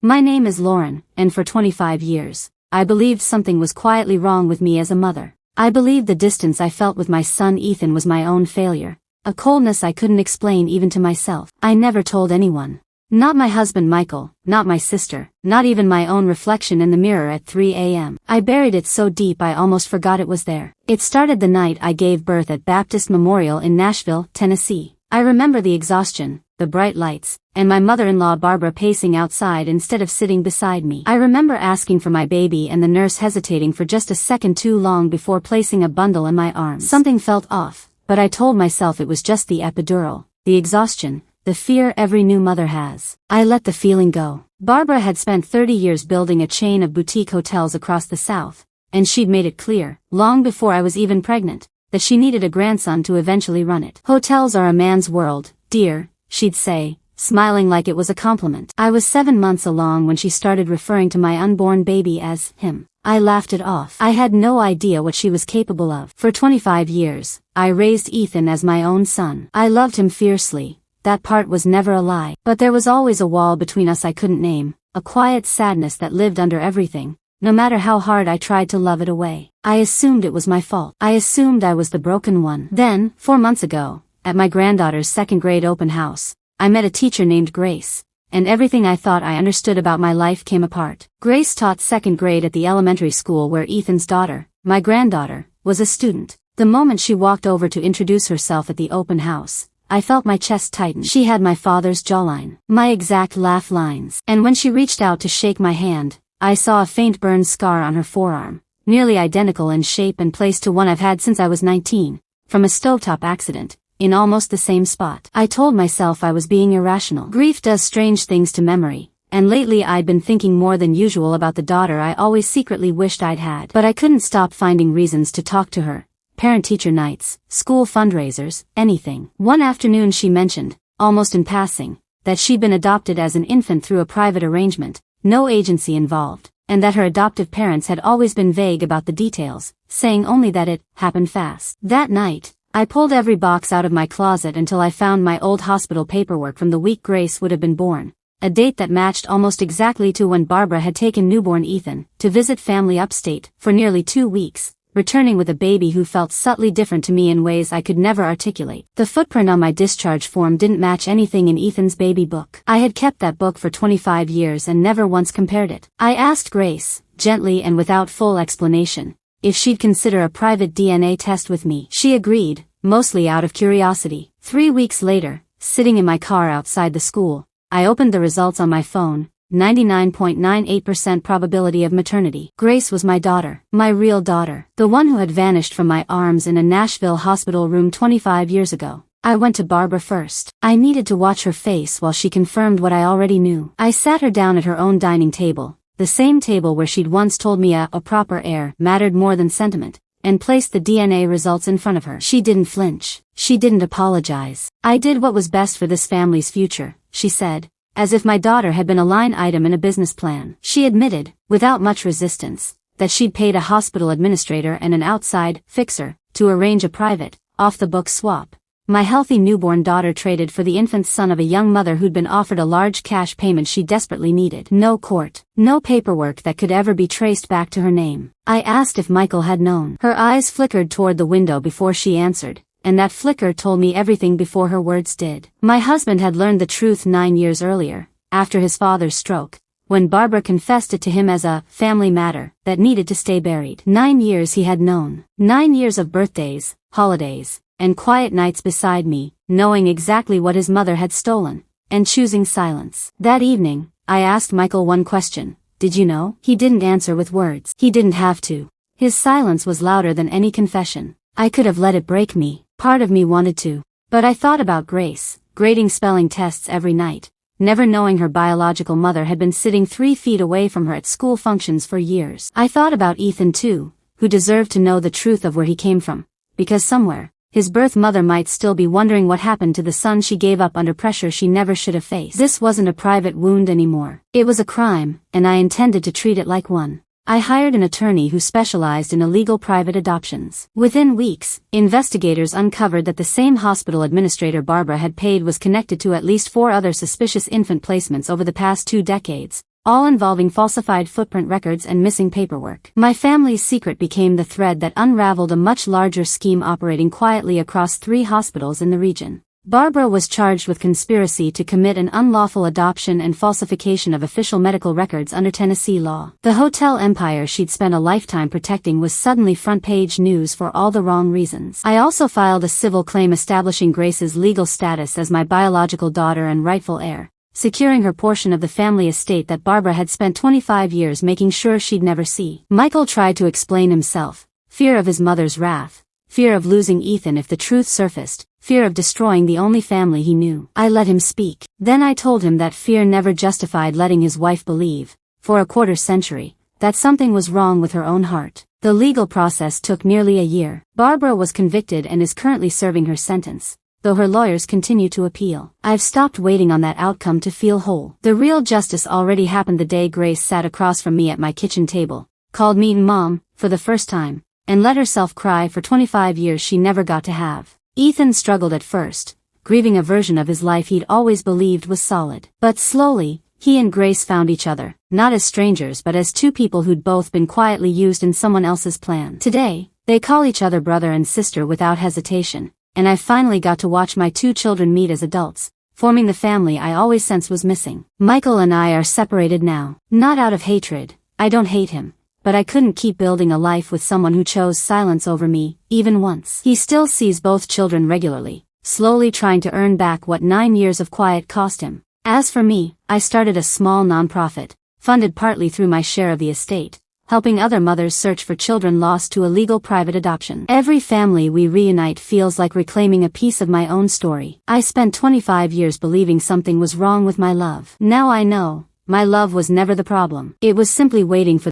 My name is Lauren, and for 25 years, I believed something was quietly wrong with me as a mother. I believed the distance I felt with my son Ethan was my own failure, a coldness I couldn't explain even to myself. I never told anyone. Not my husband Michael, not my sister, not even my own reflection in the mirror at 3 a.m. I buried it so deep I almost forgot it was there. It started the night I gave birth at Baptist Memorial in Nashville, Tennessee. I remember the exhaustion, the bright lights, and my mother-in-law Barbara pacing outside instead of sitting beside me. I remember asking for my baby and the nurse hesitating for just a second too long before placing a bundle in my arms. Something felt off, but I told myself it was just the epidural, the exhaustion, the fear every new mother has. I let the feeling go. Barbara had spent 30 years building a chain of boutique hotels across the South, and she'd made it clear, long before I was even pregnant, that she needed a grandson to eventually run it. Hotels are a man's world, dear, she'd say, smiling like it was a compliment. I was 7 months along when she started referring to my unborn baby as him. I laughed it off. I had no idea what she was capable of. For 25 years, I raised Ethan as my own son. I loved him fiercely. That part was never a lie. But there was always a wall between us I couldn't name, a quiet sadness that lived under everything, no matter how hard I tried to love it away. I assumed it was my fault. I assumed I was the broken one. Then, 4 months ago, at my granddaughter's second grade open house, I met a teacher named Grace, and everything I thought I understood about my life came apart. Grace taught second grade at the elementary school where Ethan's daughter, my granddaughter, was a student. The moment she walked over to introduce herself at the open house, I felt my chest tighten. She had my father's jawline, my exact laugh lines. And when she reached out to shake my hand, I saw a faint burn scar on her forearm, nearly identical in shape and place to one I've had since I was 19, from a stovetop accident, in almost the same spot. I told myself I was being irrational. Grief does strange things to memory, and lately I'd been thinking more than usual about the daughter I always secretly wished I'd had. But I couldn't stop finding reasons to talk to her. Parent-teacher nights, school fundraisers, anything. One afternoon she mentioned, almost in passing, that she'd been adopted as an infant through a private arrangement, no agency involved, and that her adoptive parents had always been vague about the details, saying only that it happened fast. That night, I pulled every box out of my closet until I found my old hospital paperwork from the week Grace would have been born, a date that matched almost exactly to when Barbara had taken newborn Ethan to visit family upstate for nearly 2 weeks, returning with a baby who felt subtly different to me in ways I could never articulate. The footprint on my discharge form didn't match anything in Ethan's baby book. I had kept that book for 25 years and never once compared it. I asked Grace, gently and without full explanation, if she'd consider a private DNA test with me. She agreed, mostly out of curiosity. 3 weeks later, sitting in my car outside the school, I opened the results on my phone. 99.98% probability of maternity. Grace was my daughter, my real daughter, the one who had vanished from my arms in a Nashville hospital room 25 years ago. I went to Barbara first. I needed to watch her face while she confirmed what I already knew. I sat her down at her own dining table, the same table where she'd once told me a proper heir mattered more than sentiment, and placed the DNA results in front of her. She didn't flinch. She didn't apologize. I did what was best for this family's future, she said, as if my daughter had been a line item in a business plan. She admitted, without much resistance, that she'd paid a hospital administrator and an outside fixer to arrange a private, off-the-books swap. My healthy newborn daughter traded for the infant son of a young mother who'd been offered a large cash payment she desperately needed. No court, no paperwork that could ever be traced back to her name. I asked if Michael had known. Her eyes flickered toward the window before she answered, and that flicker told me everything before her words did. My husband had learned the truth 9 years earlier, after his father's stroke, when Barbara confessed it to him as a family matter that needed to stay buried. 9 years he had known. 9 years of birthdays, holidays, and quiet nights beside me, knowing exactly what his mother had stolen, and choosing silence. That evening, I asked Michael one question. Did you know? He didn't answer with words. He didn't have to. His silence was louder than any confession. I could have let it break me. Part of me wanted to. But I thought about Grace, grading spelling tests every night, never knowing her biological mother had been sitting 3 feet away from her at school functions for years. I thought about Ethan too, who deserved to know the truth of where he came from, because somewhere, his birth mother might still be wondering what happened to the son she gave up under pressure she never should have faced. This wasn't a private wound anymore. It was a crime, and I intended to treat it like one. I hired an attorney who specialized in illegal private adoptions. Within weeks, investigators uncovered that the same hospital administrator Barbara had paid was connected to at least 4 other suspicious infant placements over the past 2 decades, all involving falsified footprint records and missing paperwork. My family's secret became the thread that unraveled a much larger scheme operating quietly across 3 hospitals in the region. Barbara was charged with conspiracy to commit an unlawful adoption and falsification of official medical records under Tennessee law. The hotel empire she'd spent a lifetime protecting was suddenly front-page news for all the wrong reasons. I also filed a civil claim establishing Grace's legal status as my biological daughter and rightful heir, securing her portion of the family estate that Barbara had spent 25 years making sure she'd never see. Michael tried to explain himself: fear of his mother's wrath, fear of losing Ethan if the truth surfaced, fear of destroying the only family he knew. I let him speak. Then I told him that fear never justified letting his wife believe, for a quarter century, that something was wrong with her own heart. The legal process took nearly a year. Barbara was convicted and is currently serving her sentence, though her lawyers continue to appeal. I've stopped waiting on that outcome to feel whole. The real justice already happened the day Grace sat across from me at my kitchen table, called me Mom, for the first time, and let herself cry for 25 years she never got to have. Ethan struggled at first, grieving a version of his life he'd always believed was solid. But slowly, he and Grace found each other, not as strangers but as 2 people who'd both been quietly used in someone else's plan. Today, they call each other brother and sister without hesitation, and I finally got to watch my 2 children meet as adults, forming the family I always sensed was missing. Michael and I are separated now. Not out of hatred, I don't hate him, but I couldn't keep building a life with someone who chose silence over me, even once. He still sees both children regularly, slowly trying to earn back what 9 years of quiet cost him. As for me, I started a small nonprofit, funded partly through my share of the estate, helping other mothers search for children lost to illegal private adoption. Every family we reunite feels like reclaiming a piece of my own story. I spent 25 years believing something was wrong with my love. Now I know, my love was never the problem. It was simply waiting for